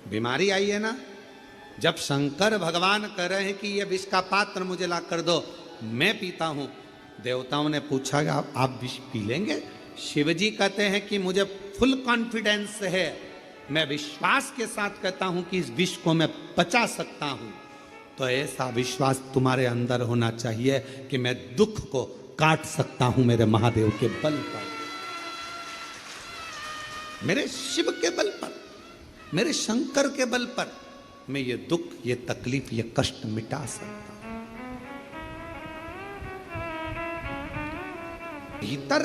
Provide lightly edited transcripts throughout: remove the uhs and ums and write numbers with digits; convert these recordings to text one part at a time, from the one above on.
बीमारी आई है ना। जब शंकर भगवान कह रहे हैं कि ये विष का पात्र मुझे ला कर दो, मैं पीता हूं। देवताओं ने पूछा कि आप विष पी लेंगे? शिवजी कहते हैं कि मुझे फुल कॉन्फिडेंस है, मैं विश्वास के साथ कहता हूं कि इस विष को मैं पचा सकता हूं। तो ऐसा विश्वास तुम्हारे अंदर होना चाहिए कि मैं दुख को काट सकता हूं मेरे महादेव के बल पर, मेरे शिव के बल पर, मेरे शंकर के बल पर मैं ये दुख, ये तकलीफ, ये कष्ट मिटा सकता हूं। भीतर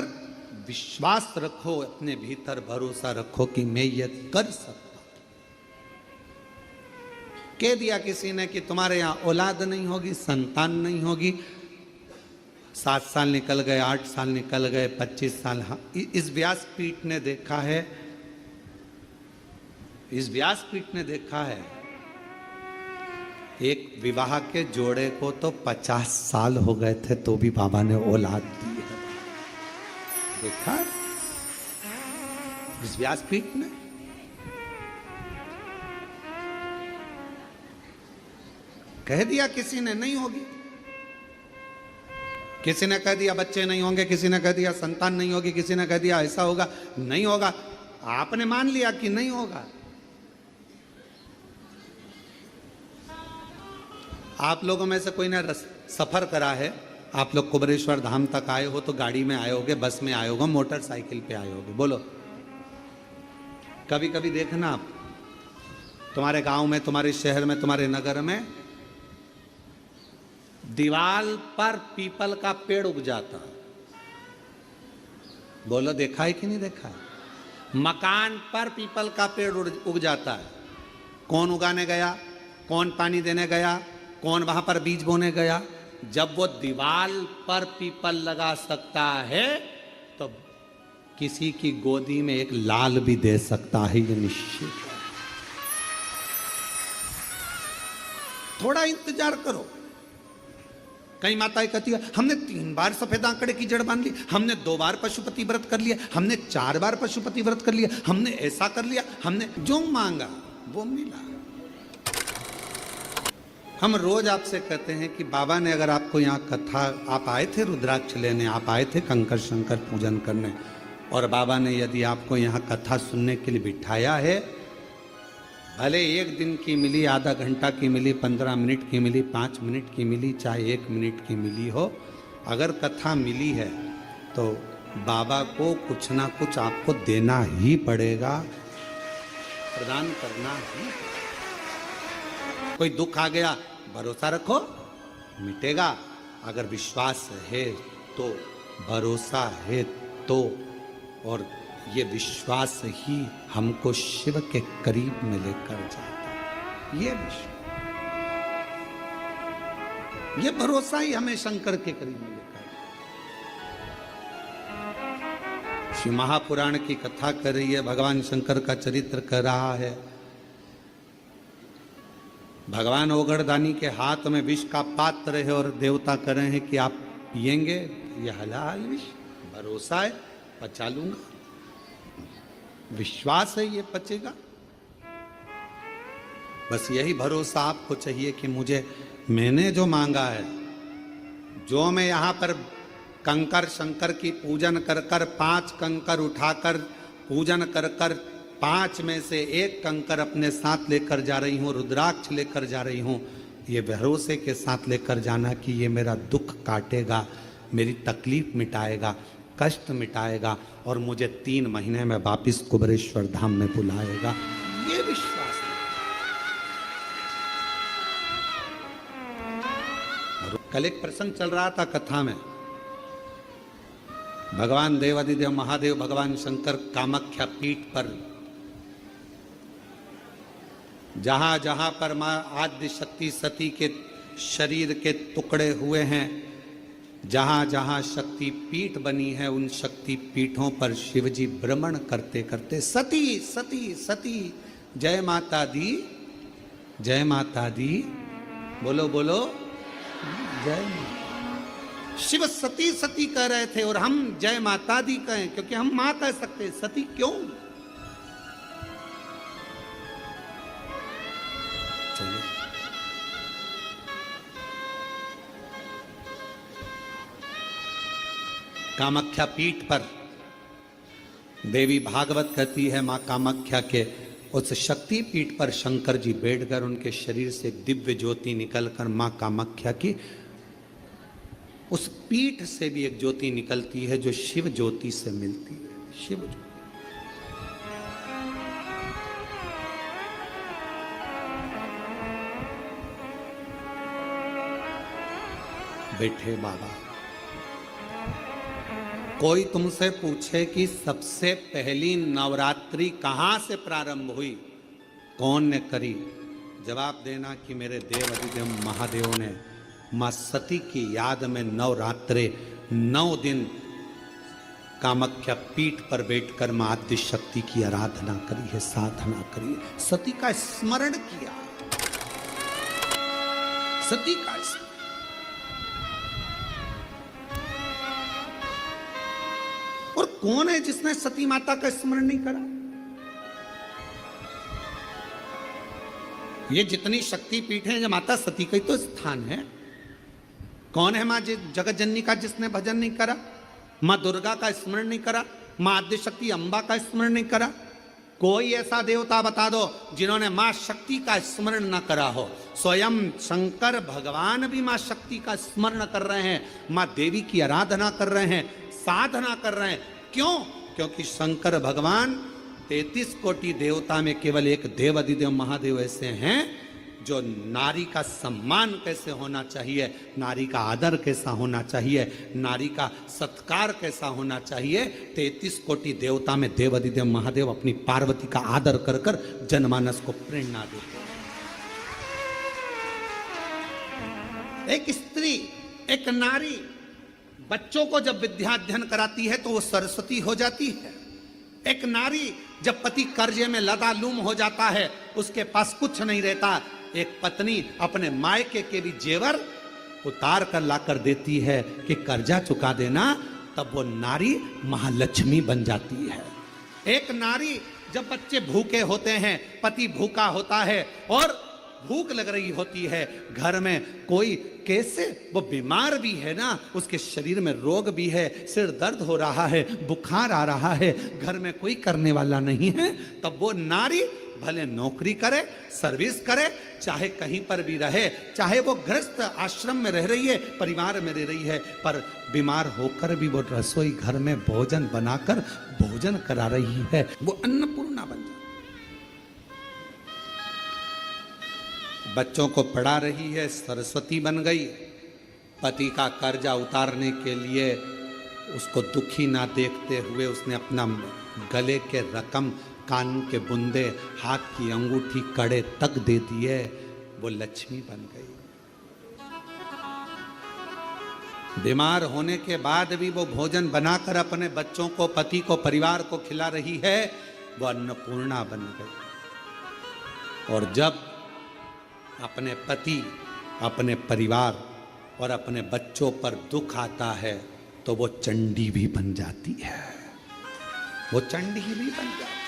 विश्वास रखो, अपने भीतर भरोसा रखो कि मैं ये कर सकता हूं। कह दिया किसी ने कि तुम्हारे यहां औलाद नहीं होगी, संतान नहीं होगी, 7 साल निकल गए, 8 साल निकल गए, 25 साल। हाँ, इस व्यासपीठ ने देखा है, इस व्यासपीठ ने देखा है एक विवाह के जोड़े को तो 50 साल हो गए थे तो भी बाबा ने औलाद दी है। देखा इस व्यासपीठ ने। कह दिया किसी ने नहीं होगी, किसी ने कह दिया बच्चे नहीं होंगे, किसी ने कह दिया संतान नहीं होगी, किसी ने कह दिया ऐसा होगा, नहीं होगा। आपने मान लिया कि नहीं होगा। आप लोगों में से कोई ने सफर करा है, आप लोग कुबरेश्वर धाम तक आए हो तो गाड़ी में आए होगे, बस में आए होगे, मोटरसाइकिल पे आए होगे। बोलो, कभी कभी देखना आप तुम्हारे गांव में, तुम्हारे शहर में, तुम्हारे नगर में दीवार पर पीपल का पेड़ उग जाता है। बोलो, देखा है कि नहीं देखा है? मकान पर पीपल का पेड़ उग जाता है। कौन उगाने गया, कौन पानी देने गया, कौन वहां पर बीज बोने गया? जब वो दीवार पर पीपल लगा सकता है तो किसी की गोदी में एक लाल भी दे सकता है, ये निश्चित है। थोड़ा इंतजार करो। कई माताएं कहती है हमने 3 बार सफेद आंकड़े की जड़ बांध ली, हमने 2 बार पशुपति व्रत कर लिया, हमने 4 बार पशुपति व्रत कर लिया, हमने ऐसा कर लिया, हमने जो मांगा वो मिला। हम रोज आपसे कहते हैं कि बाबा ने अगर आपको यहाँ कथा, आप आए थे रुद्राक्ष लेने, आप आए थे कंकर शंकर पूजन करने, और बाबा ने यदि आपको यहाँ कथा सुनने के लिए बिठाया है, भले 1 दिन की मिली, आधा घंटा की मिली, 15 मिनट की मिली, 5 मिनट की मिली, चाहे 1 मिनट की मिली हो, अगर कथा मिली है तो बाबा को कुछ ना कुछ आपको देना ही पड़ेगा, प्रदान करना ही। कोई दुख आ गया, भरोसा रखो मिटेगा। अगर विश्वास है तो, भरोसा है तो, और ये विश्वास ही हमको शिव के करीब में लेकर जाता है। ये विश्वास, ये भरोसा ही हमें शंकर के करीब में लेकर। शिव महापुराण की कथा कर रही है, भगवान शंकर का चरित्र कर रहा है। भगवान ओगड़दानी के हाथ में विष का पात्र है और देवता कह रहे हैं कि आप पिएंगे, ये हलाल विष, भरोसा है पचा लूंगा, विश्वास है ये पचेगा। बस यही भरोसा आपको चाहिए कि मुझे, मैंने जो मांगा है, जो मैं यहाँ पर कंकर शंकर की पूजन कर कर 5 कंकर उठाकर पूजन कर कर 5 में से 1 कंकर अपने साथ लेकर जा रही हूँ, रुद्राक्ष लेकर जा रही हूँ, ये भरोसे के साथ लेकर जाना कि ये मेरा दुख काटेगा, मेरी तकलीफ मिटाएगा, कष्ट मिटाएगा और मुझे 3 महीने में वापिस कुबरेश्वर धाम में बुलाएगा, ये विश्वास है। कल एक प्रसंग चल रहा था कथा में, भगवान देवादिदेव महादेव भगवान शंकर कामाख्या पीठ पर, जहां जहां पर मां आद्य शक्ति सती के शरीर के टुकड़े हुए हैं, जहां जहां शक्ति पीठ बनी है, उन शक्ति पीठों पर शिवजी भ्रमण करते करते सती सती सती, जय माता दी, जय माता दी, बोलो बोलो जय माता। शिव सती सती कह रहे थे और हम जय माता दी कहें, क्योंकि हम मां कह सकते, सती क्यों? चलिए। कामाख्या पीठ पर देवी भागवत कहती है, मां कामाख्या के उस शक्ति पीठ पर शंकर जी बैठकर उनके शरीर से एक दिव्य ज्योति निकलकर मां कामाख्या की उस पीठ से भी एक ज्योति निकलती है जो शिव ज्योति से मिलती है। शिव ज्योति बैठे बाबा। कोई तुमसे पूछे कि सबसे पहली नवरात्रि कहां से प्रारंभ हुई, कौन ने करी, जवाब देना कि मेरे देव अधिदेव महादेव ने मां सती की याद में नवरात्रे 9 दिन कामाख्या पीठ पर बैठकर मां आद्य शक्ति की आराधना करी है, साधना करी है, सती का स्मरण किया, सती का स्मरण। और कौन है जिसने सती माता का स्मरण नहीं करा? ये जितनी शक्ति पीठ है, माता सती का ही तो स्थान है। कौन है मां जगत जननी का जिसने भजन नहीं करा, मां दुर्गा का स्मरण नहीं करा, मां आद्य शक्ति अम्बा का स्मरण नहीं करा? कोई ऐसा देवता बता दो जिन्होंने मां शक्ति का स्मरण न करा हो। स्वयं शंकर भगवान भी मां शक्ति का स्मरण कर रहे हैं, मां देवी की आराधना कर रहे हैं, साधना कर रहे हैं। क्यों? क्योंकि शंकर भगवान 33 कोटि देवता में केवल एक देव अधिदेव महादेव ऐसे हैं जो नारी का सम्मान कैसे होना चाहिए, नारी का आदर कैसा होना चाहिए, नारी का सत्कार कैसा होना चाहिए, 33 कोटि देवता में देव अधिदेव महादेव अपनी पार्वती का आदर कर कर जनमानस को प्रेरणा देते हैं। एक स्त्री, एक नारी बच्चों को जब विद्याध्ययन कराती है तो वो सरस्वती हो जाती है। एक नारी जब पति कर्जे में लदालूम हो जाता है, उसके पास कुछ नहीं रहता, एक पत्नी अपने मायके के भी जेवर उतार कर लाकर देती है कि कर्जा चुका देना, तब वो नारी महालक्ष्मी बन जाती है। एक नारी जब बच्चे भूखे होते हैं, पति भूखा होता है और भूख लग रही होती है, घर में कोई कैसे वो बीमार भी है ना, उसके शरीर में रोग भी है, सिर दर्द हो रहा है, बुखार आ रहा है, घर में कोई करने वाला नहीं है, तब वो नारी भले नौकरी करे, सर्विस करे, चाहे कहीं पर भी रहे, चाहे वो गृहस्थ आश्रम में रह रही है, परिवार में रह रही है, पर बीमार होकर भी वो रसोई घर में भोजन बनाकर भोजन करा रही है, वो अन्नपूर्णा बन जाती। बच्चों को पढ़ा रही है, सरस्वती बन गई। पति का कर्जा उतारने के लिए उसको दुखी ना देखते हुए उसने अपना गले के रकम, कान के बुंदे, हाथ की अंगूठी, कड़े तक दे दिए, वो लक्ष्मी बन गई। बीमार होने के बाद भी वो भोजन बनाकर अपने बच्चों को, पति को, परिवार को खिला रही है, वो अन्नपूर्णा बन गई। और जब अपने पति, अपने परिवार और अपने बच्चों पर दुख आता है तो वो चंडी भी बन जाती है, वो चंडी भी बन जाती है।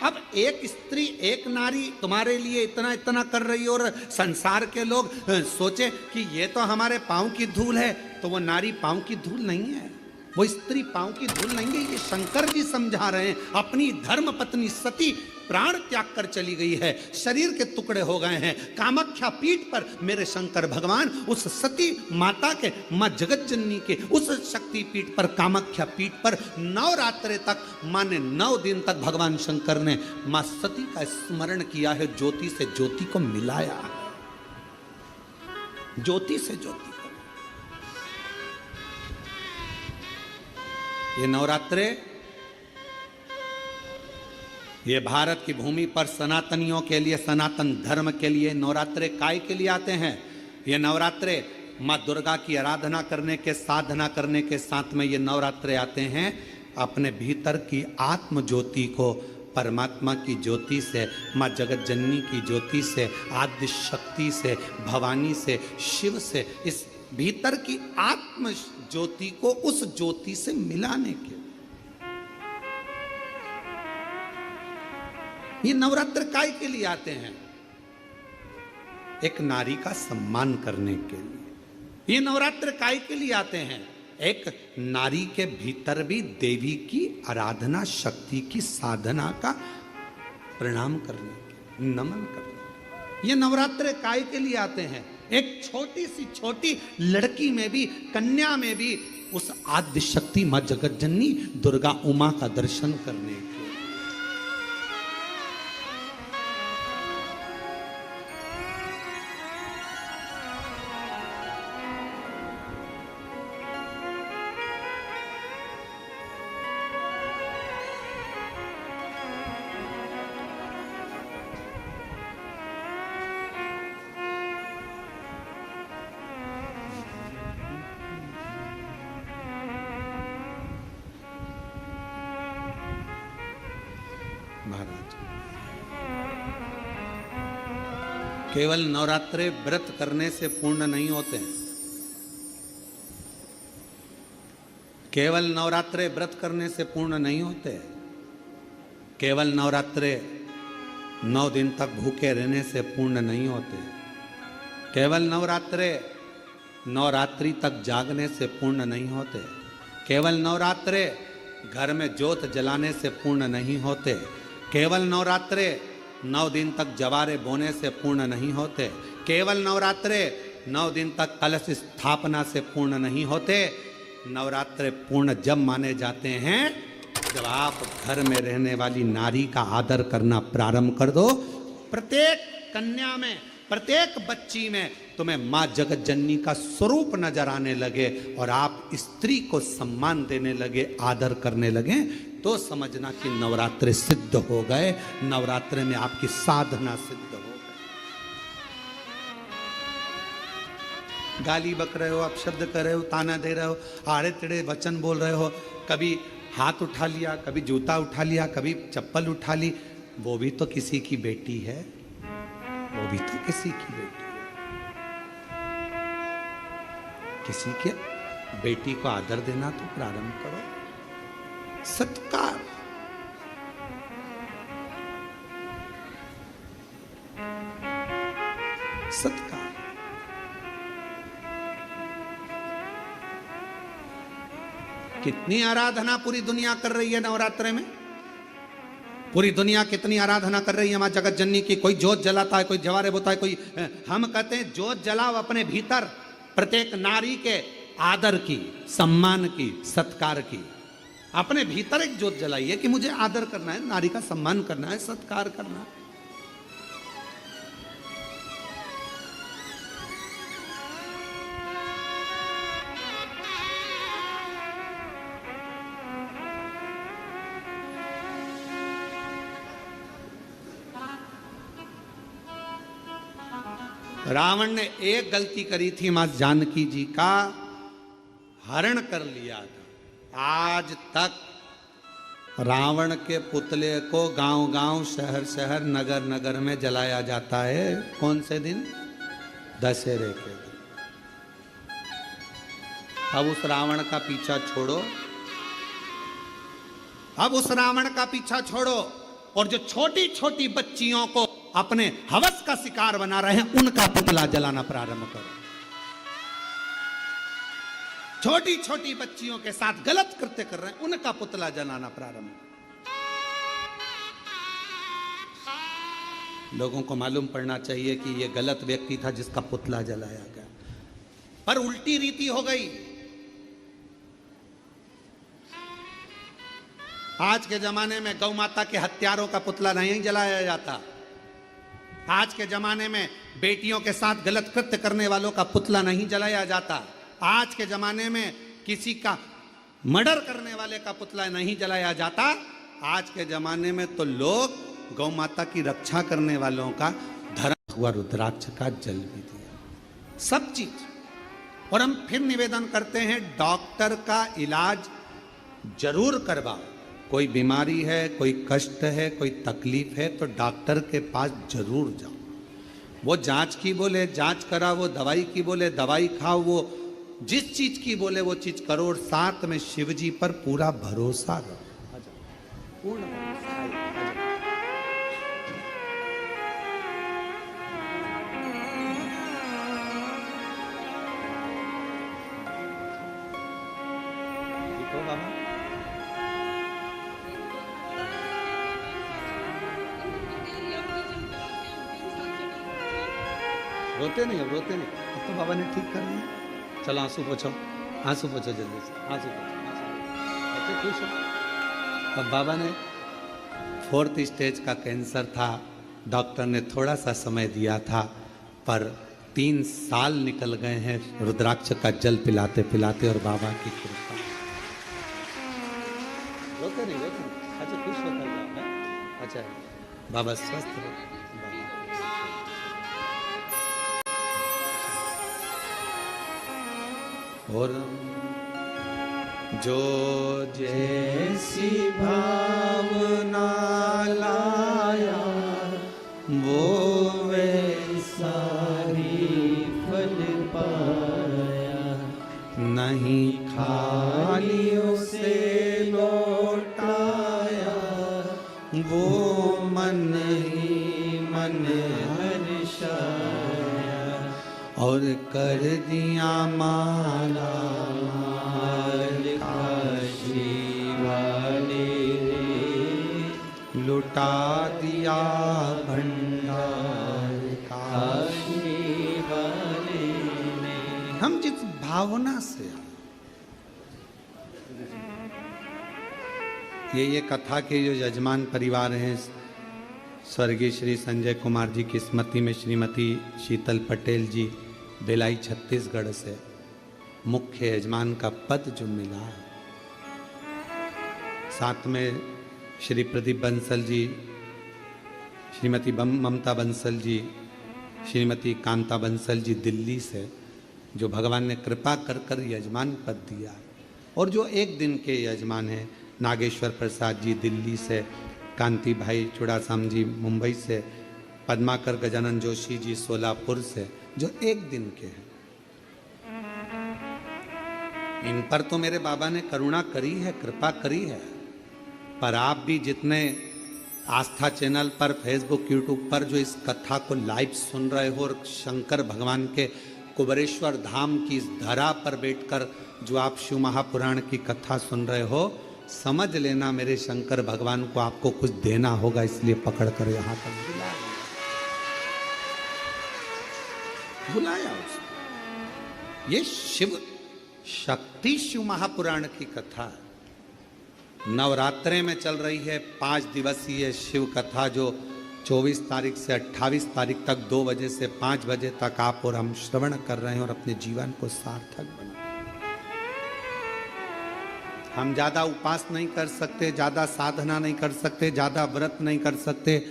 अब एक स्त्री, एक नारी तुम्हारे लिए इतना इतना कर रही है और संसार के लोग सोचे कि ये तो हमारे पांव की धूल है, तो वो नारी पांव की धूल नहीं है, वो स्त्री पांव की धूल नहीं है। ये शंकर जी समझा रहे हैं। अपनी धर्म पत्नी सती प्राण त्याग कर चली गई है, शरीर के टुकड़े हो गए हैं। कामाख्या पीठ पर मेरे शंकर भगवान उस सती माता के, मां जगत जननी के उस शक्ति पीठ पर, कामाख्या पीठ पर नवरात्रे तक, माने 9 दिन तक भगवान शंकर ने मां सती का स्मरण किया है, ज्योति से ज्योति को मिलाया, ज्योति से ज्योति। ये नवरात्रे, ये भारत की भूमि पर सनातनियों के लिए, सनातन धर्म के लिए नवरात्रे काय के लिए आते हैं? ये नवरात्रे माँ दुर्गा की आराधना करने के, साधना करने के साथ में ये नवरात्रे आते हैं अपने भीतर की आत्म ज्योति को परमात्मा की ज्योति से, माँ जगत जननी की ज्योति से, आद्य शक्ति से, भवानी से, शिव से, इस भीतर की आत्म ज्योति को उस ज्योति से मिलाने के। ये नवरात्र काय के लिए आते हैं? एक नारी का सम्मान करने के लिए। ये नवरात्र काय के लिए आते हैं? एक नारी के भीतर भी देवी की आराधना, शक्ति की साधना का प्रणाम करने के, नमन करने। ये नवरात्र काय के लिए आते हैं? एक छोटी सी छोटी लड़की में भी, कन्या में भी उस आद्य शक्ति मां जगत जननी दुर्गा उमा का दर्शन करने के। महाराज, केवल नवरात्रे व्रत करने से पूर्ण नहीं होते हैं। केवल नवरात्रे व्रत करने से पूर्ण नहीं होते। केवल नवरात्रे 9 दिन तक भूखे रहने से पूर्ण नहीं होते। केवल नवरात्रे नवरात्रि तक जागने से पूर्ण नहीं होते। केवल नवरात्रे घर में ज्योत जलाने से पूर्ण नहीं होते। केवल नवरात्रे 9 दिन तक जवारे बोने से पूर्ण नहीं होते। केवल नवरात्रे 9 दिन तक कलश स्थापना से पूर्ण नहीं होते। नवरात्रे पूर्ण जब माने जाते हैं जब आप घर में रहने वाली नारी का आदर करना प्रारंभ कर दो। प्रत्येक कन्या में, प्रत्येक बच्ची में तुम्हें मां जगत जननी का स्वरूप नजर आने लगे और आप स्त्री को सम्मान देने लगे, आदर करने लगे, तो समझना कि नवरात्रे सिद्ध हो गए। नवरात्रे में आपकी साधना सिद्ध हो गई। गाली बक रहे हो, आप शब्द कर रहे हो, ताना दे रहे हो, आड़े टेढ़े वचन बोल रहे हो, कभी हाथ उठा लिया, कभी जूता उठा लिया, कभी चप्पल उठा ली, वो भी तो किसी की बेटी है। वो भी तो किसी की बेटी है। किसी के बेटी को आदर देना तो प्रारंभ करो। सत्कार, सत्कार। कितनी आराधना पूरी दुनिया कर रही है नवरात्रे में। पूरी दुनिया कितनी आराधना कर रही है मां जगत जननी की। कोई जोत जलाता है, कोई जवारे बोता है, कोई, हम कहते हैं जोत जलाओ अपने भीतर, प्रत्येक नारी के आदर की, सम्मान की, सत्कार की। अपने भीतर एक जोत जलाइए कि मुझे आदर करना है, नारी का सम्मान करना है, सत्कार करना है। रावण ने एक गलती करी थी, मां जानकी जी का हरण कर लिया था। आज तक रावण के पुतले को गांव गांव, शहर शहर, नगर नगर में जलाया जाता है। कौन से दिन? दशहरे के दिन। अब उस रावण का पीछा छोड़ो, अब उस रावण का पीछा छोड़ो और जो छोटी छोटी बच्चियों को अपने हवस का शिकार बना रहे हैं उनका पुतला जलाना प्रारंभ करो। छोटी छोटी बच्चियों के साथ गलत कृत्य कर रहे हैं उनका पुतला जलाना प्रारंभ। लोगों को मालूम पड़ना चाहिए कि यह गलत व्यक्ति था जिसका पुतला जलाया गया, पर उल्टी रीति हो गई। आज के जमाने में गौ माता के हत्यारों का पुतला नहीं जलाया जाता। आज के जमाने में बेटियों के साथ गलत कृत्य करने वालों का पुतला नहीं जलाया जाता। आज के जमाने में किसी का मर्डर करने वाले का पुतला नहीं जलाया जाता। आज के जमाने में तो लोग गौ माता की रक्षा करने वालों का धर्म हुआ रुद्राक्ष का जल भी दिया, सब चीज। और हम फिर निवेदन करते हैं, डॉक्टर का इलाज जरूर करवाओ। कोई बीमारी है, कोई कष्ट है, कोई तकलीफ है तो डॉक्टर के पास जरूर जाओ। वो जांच की बोले जांच करा, वो दवाई की बोले दवाई खाओ, वो जिस चीज की बोले वो चीज करो और साथ में शिव जी पर पूरा भरोसा रखो। पूर्ण रोते नहीं, अब रोते नहीं, अब तो बाबा ने ठीक कर दिया। चलो आंसू पोछो, आंसू पोछो जल्दी से, आंसू पोछो, अच्छा खुश हो। अब बाबा ने 4th स्टेज का कैंसर था, डॉक्टर ने थोड़ा सा समय दिया था, पर 3 साल निकल गए हैं रुद्राक्ष का जल पिलाते पिलाते और बाबा की कृपा। रोते नहीं, रोते नहीं, अच्छा खुश होकर जाओ, अच्छा बाबा स्वस्थ रहो। और जो जैसी भावना लाया वो वैसा ही फल पाया, नहीं खाली उसे लौटाया, वो मन ही मन हर्षाया, और कर दिया माला काशी वाले, लुटा दिया भंडार काशी वाले ने। हम जिस भावना से ये कथा के जो यजमान परिवार हैं, स्वर्गीय श्री संजय कुमार जी की स्मृति में श्रीमती शीतल पटेल जी बेलाई छत्तीसगढ़ से मुख्य यजमान का पद जो मिला है, साथ में श्री प्रदीप बंसल जी, श्रीमती ममता बंसल जी, श्रीमती कांता बंसल जी दिल्ली से, जो भगवान ने कृपा कर कर यजमान पद दिया है। और जो एक दिन के यजमान हैं, नागेश्वर प्रसाद जी दिल्ली से, कांति भाई चुड़ासाम जी मुंबई से, पद्माकर गजानन जोशी जी सोलापुर से, जो एक दिन के हैं। इन पर तो मेरे बाबा ने करुणा करी है, कृपा करी है, पर आप भी जितने आस्था चैनल पर, फेसबुक, यूट्यूब पर जो इस कथा को लाइव सुन रहे हो और शंकर भगवान के कुबेरेश्वर धाम की इस धरा पर बैठकर जो आप शिव महापुराण की कथा सुन रहे हो, समझ लेना मेरे शंकर भगवान को आपको कुछ देना होगा, इसलिए पकड़ कर यहाँ तक बुलाया उसने। ये शिव शक्ति शिव महापुराण की कथा है, नवरात्रे में चल रही है 5 दिवसीय शिव कथा, जो 24 तारीख से 28 तारीख तक 2 बजे से 5 बजे तक आप और हम श्रवण कर रहे हैं और अपने जीवन को सार्थक बना। हम ज़्यादा उपास नहीं कर सकते, ज़्यादा साधना नहीं कर सकते, ज़्यादा व्रत नहीं कर सकते,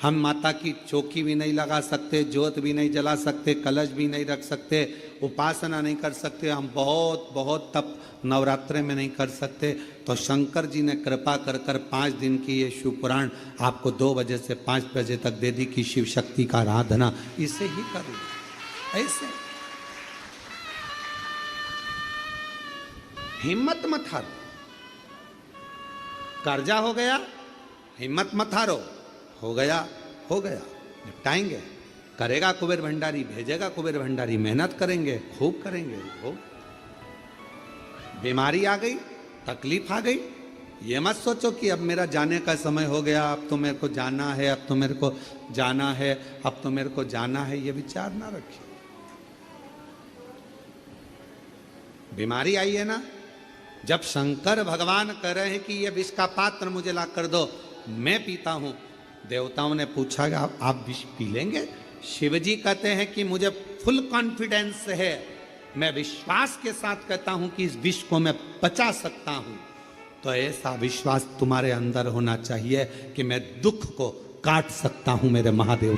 हम माता की चौकी भी नहीं लगा सकते, ज्योत भी नहीं जला सकते, कलश भी नहीं रख सकते, उपासना नहीं कर सकते, हम बहुत बहुत तप नवरात्रे में नहीं कर सकते। तो शंकर जी ने कृपा कर कर 5 दिन की ये शिव पुराण आपको 2 बजे से 5 बजे तक दे दी कि शिव शक्ति का आराधना इसे ही कर लो। ऐसे हिम्मत मत हारो, कर्जा हो गया, हिम्मत मत हारो, हो गया हो गया, निपटाएंगे, करेगा कुबेर भंडारी, भेजेगा कुबेर भंडारी, मेहनत करेंगे, खूब करेंगे। हो बीमारी आ गई, तकलीफ आ गई, ये मत सोचो कि अब मेरा जाने का समय हो गया, अब तो मेरे को जाना है, अब तो मेरे को जाना है, अब तो मेरे को जाना है, ये विचार ना रखिए। बीमारी आई है ना, जब शंकर भगवान कह रहे हैं कि ये विष का पात्र मुझे ला कर दो, मैं पीता हूं, देवताओं ने पूछा आप विष पी लेंगे? शिव जी कहते हैं कि मुझे फुल कॉन्फिडेंस है, मैं विश्वास के साथ कहता हूं कि इस विष को मैं पचा सकता हूं। तो ऐसा विश्वास तुम्हारे अंदर होना चाहिए कि मैं दुख को काट सकता हूं मेरे महादेव।